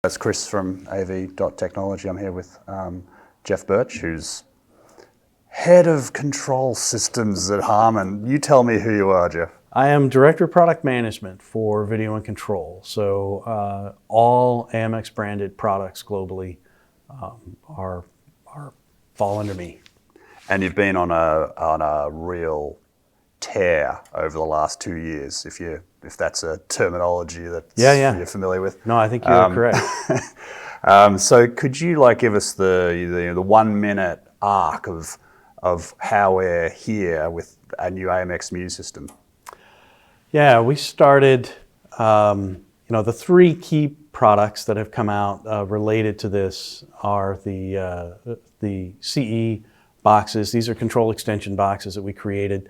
That's Chris from AV.technology. I'm here with Jeff Burch, who's head of control systems at HARMAN. You tell me who you are, Jeff. I am Director of Product Management for Video and Control. So all AMX branded products globally fall under me. And you've been on a real tear over the last 2 years, if that's a terminology that you're familiar with. No, I think you're correct. So could you give us the 1 minute arc of how we're here with a new AMX Muse system? Yeah, we started, the three key products that have come out related to this are the CE boxes. These are control extension boxes that we created.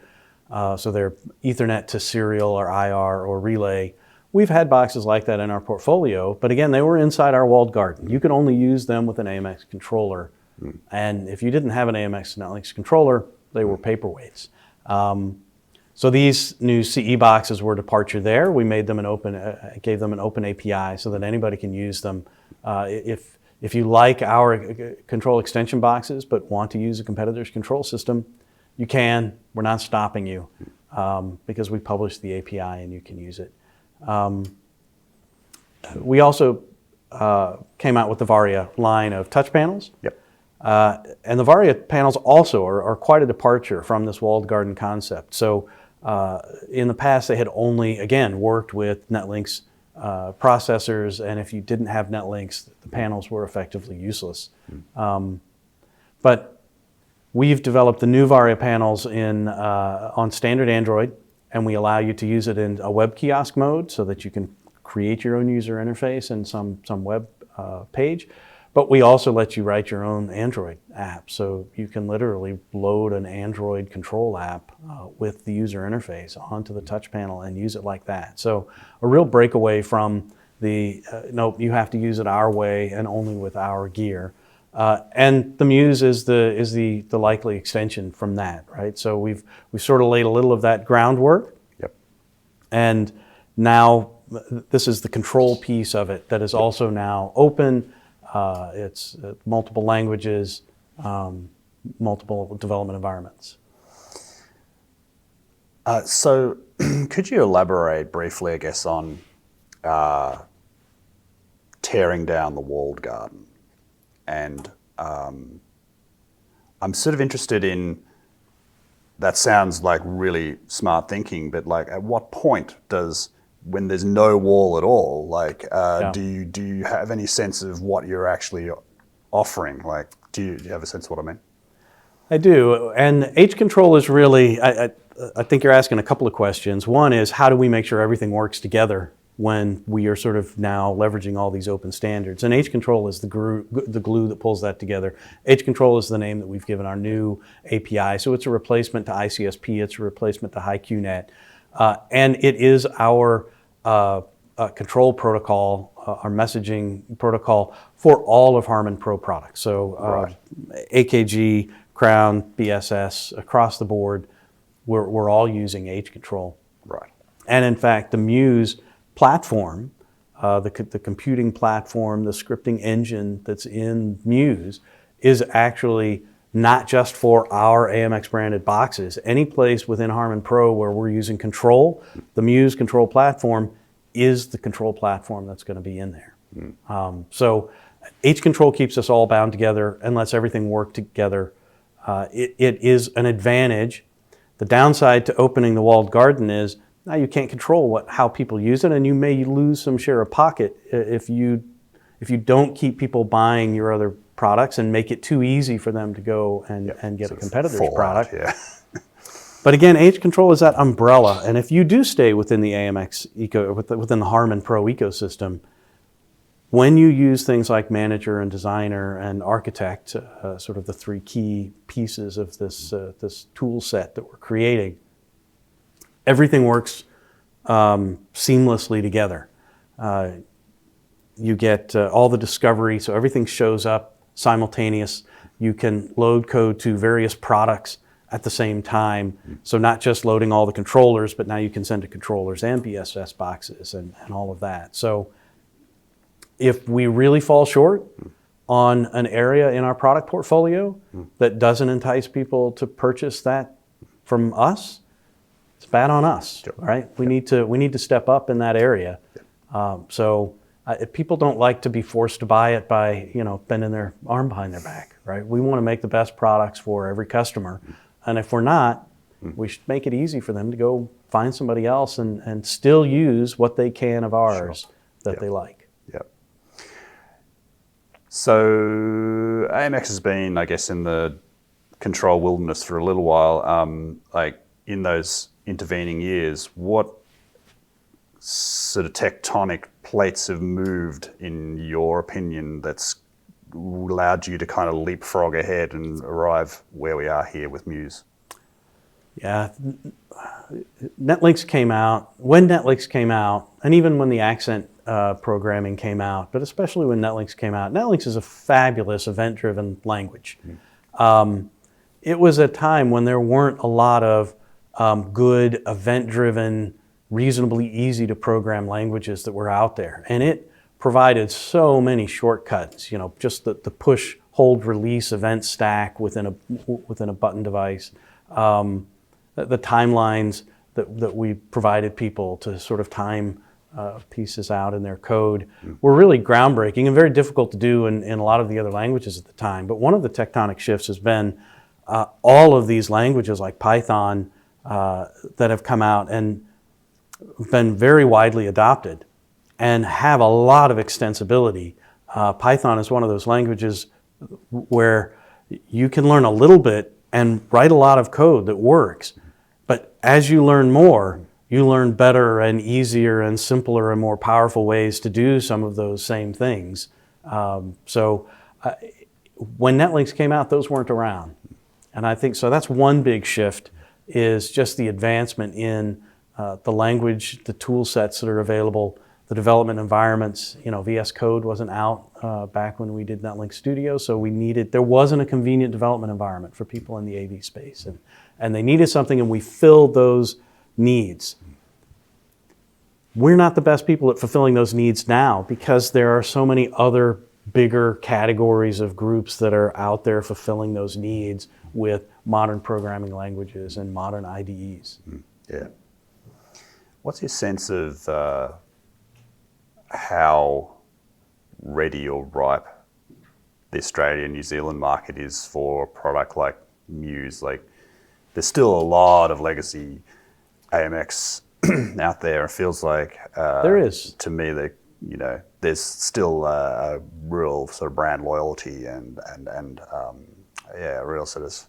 So they're Ethernet to serial or IR or relay. We've had boxes like that in our portfolio, but again, they were inside our walled garden. You could only use them with an AMX controller. And if you didn't have an AMX controller, they were paperweights. So these new CE boxes were a departure there. We made them gave them an open API so that anybody can use them. If you like our control extension boxes but want to use a competitor's control system, you can. We're not stopping you because we published the API and you can use it. We also came out with the Varia line of touch panels. Yep. And the Varia panels also are quite a departure from this walled garden concept. So in the past, they had only, again, worked with Netlink's processors, and if you didn't have Netlinks, the panels were effectively useless. But we've developed the new Varia panels on standard Android, and we allow you to use it in a web kiosk mode so that you can create your own user interface and some web page. But we also let you write your own Android app, so you can literally load an Android control app with the user interface onto the touch panel and use it like that. So a real breakaway from the, nope, you have to use it our way and only with our gear. And the Muse is the likely extension from that, right? So we've sort of laid a little of that groundwork. Yep. And now this is the control piece of it that is also now open. It's multiple languages, multiple development environments. So could you elaborate briefly, I guess, on tearing down the walled garden? And I'm sort of interested in, that sounds like really smart thinking, but at what point when there's no wall at all, do you have any sense of what you're actually offering? Do you have a sense of what I mean? I do, and H-Control is really, I think you're asking a couple of questions. One is, how do we make sure everything works together when we are sort of now leveraging all these open standards? And H-Control is the glue that pulls that together. H-Control is the name that we've given our new API, so it's a replacement to ICSP, it's a replacement to HiQNet, and it is our control protocol, our messaging protocol for all of HARMAN Pro products. So AKG, Crown, BSS, across the board, we're all using H-Control. Right. And in fact, the Muse platform, the computing platform, the scripting engine that's in Muse is actually not just for our AMX branded boxes. Any place within HARMAN Pro where we're using control, the Muse control platform is the control platform that's going to be in there. So H-Control keeps us all bound together and lets everything work together. It is an advantage. The downside to opening the walled garden is now you can't control how people use it, and you may lose some share of pocket if you don't keep people buying your other products and make it too easy for them to go and get a competitor's product. But again, H-Control is that umbrella, and if you do stay within the AMX within the HARMAN Pro ecosystem, when you use things like Manager and Designer and Architect, sort of the three key pieces of this tool set that we're creating, everything works seamlessly together. You get all the discovery, so everything shows up simultaneous. You can load code to various products at the same time. So not just loading all the controllers, but now you can send to controllers and BSS boxes and all of that. So If we really fall short on an area in our product portfolio that doesn't entice people to purchase that from us, it's bad on us, right? We need to step up in that area. People don't like to be forced to buy it by, bending their arm behind their back, right? We want to make the best products for every customer. And if we're not, we should make it easy for them to go find somebody else and still use what they can of ours that they like. Yep. So AMX has been, I guess, in the control wilderness for a little while. Like in those intervening years, what sort of tectonic plates have moved, in your opinion, that's allowed you to kind of leapfrog ahead and arrive where we are here with Muse? Yeah, Netlinks came out, when Netlinks came out, and even when the accent programming came out, but especially when Netlinks came out, Netlinks is a fabulous event-driven language. It was a time when there weren't a lot of good event-driven, reasonably easy to program languages that were out there. And it provided so many shortcuts, just the push, hold, release event stack within a button device. The timelines that we provided people to sort of time pieces out in their code were really groundbreaking and very difficult to do in a lot of the other languages at the time. But one of the tectonic shifts has been all of these languages like Python that have come out and been very widely adopted and have a lot of extensibility. Python is one of those languages where you can learn a little bit and write a lot of code that works. But as you learn more, you learn better and easier and simpler and more powerful ways to do some of those same things. When Netlinks came out, those weren't around. And I think so that's one big shift, is just the advancement in the language, the tool sets that are available, the development environments. VS Code wasn't out back when we did Netlink Studio, so there wasn't a convenient development environment for people in the AV space. And they needed something, and we filled those needs. We're not the best people at fulfilling those needs now because there are so many other bigger categories of groups that are out there fulfilling those needs with modern programming languages and modern IDEs. Yeah. What's your sense of how ready or ripe the Australian, New Zealand market is for a product like Muse? Like, there's still a lot of legacy AMX out there. It feels like there is, to me, that there's still a real sort of brand loyalty and a real sort of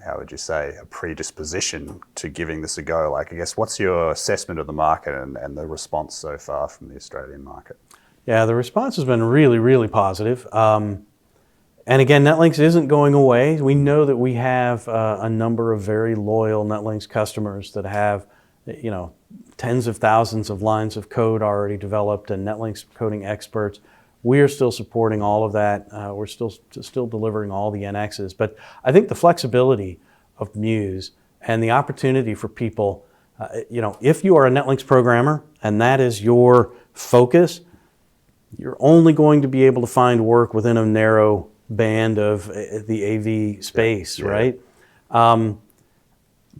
how would you say, a predisposition to giving this a go. Like, I guess, what's your assessment of the market and the response so far from the Australian market? Yeah, the response has been really, really positive. And again, Netlinks isn't going away. We know that we have a number of very loyal Netlinks customers that have, tens of thousands of lines of code already developed and Netlinks coding experts. We are still supporting all of that. We're still delivering all the NXs. But I think the flexibility of Muse and the opportunity for people, if you are a Netlinks programmer and that is your focus, you're only going to be able to find work within a narrow band of the AV space, right?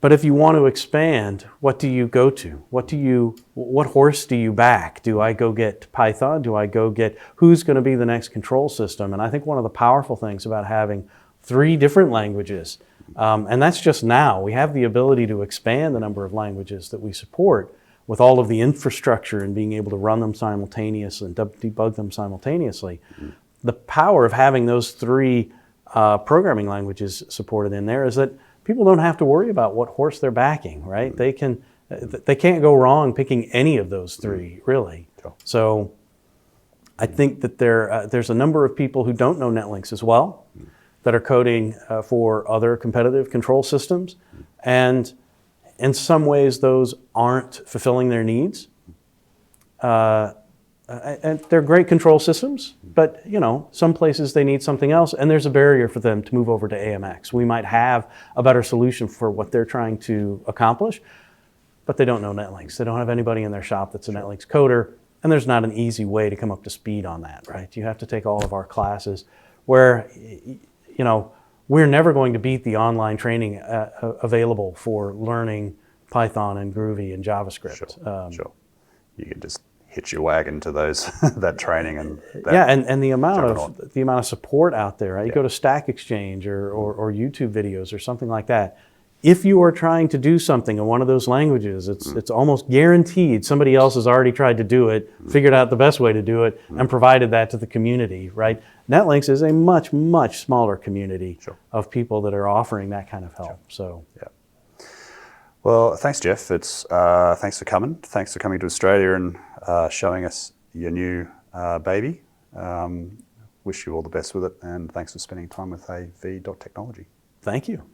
But if you want to expand, what do you go to? What horse do you back? Do I go get Python? Do I go get who's going to be the next control system? And I think one of the powerful things about having 3 different languages, and that's just now, we have the ability to expand the number of languages that we support with all of the infrastructure and being able to run them simultaneously and debug them simultaneously. The power of having those 3 programming languages supported in there is that people don't have to worry about what horse they're backing, right? They can't go wrong picking any of those 3, really. So I think that there's a number of people who don't know Netlinks as well that are coding for other competitive control systems. And in some ways, those aren't fulfilling their needs. And they're great control systems, but some places they need something else, and there's a barrier for them to move over to AMX. We might have a better solution for what they're trying to accomplish, but they don't know Netlinks. They don't have anybody in their shop that's a Netlinks coder. And there's not an easy way to come up to speed on that, right? You have to take all of our classes where, you know, we're never going to beat the online training available for learning Python and Groovy and JavaScript. Sure. You can just hitch your wagon to those that training and that yeah, and the amount of support out there. Right? You go to Stack Exchange or YouTube videos or something like that. If you are trying to do something in one of those languages, it's almost guaranteed somebody else has already tried to do it, figured out the best way to do it, and provided that to the community, right? NetLinks is a much, much smaller community of people that are offering that kind of help. So, yeah. Well, thanks, Jeff. It's thanks for coming. Thanks for coming to Australia and showing us your new baby. Wish you all the best with it, and thanks for spending time with AV.technology. Thank you.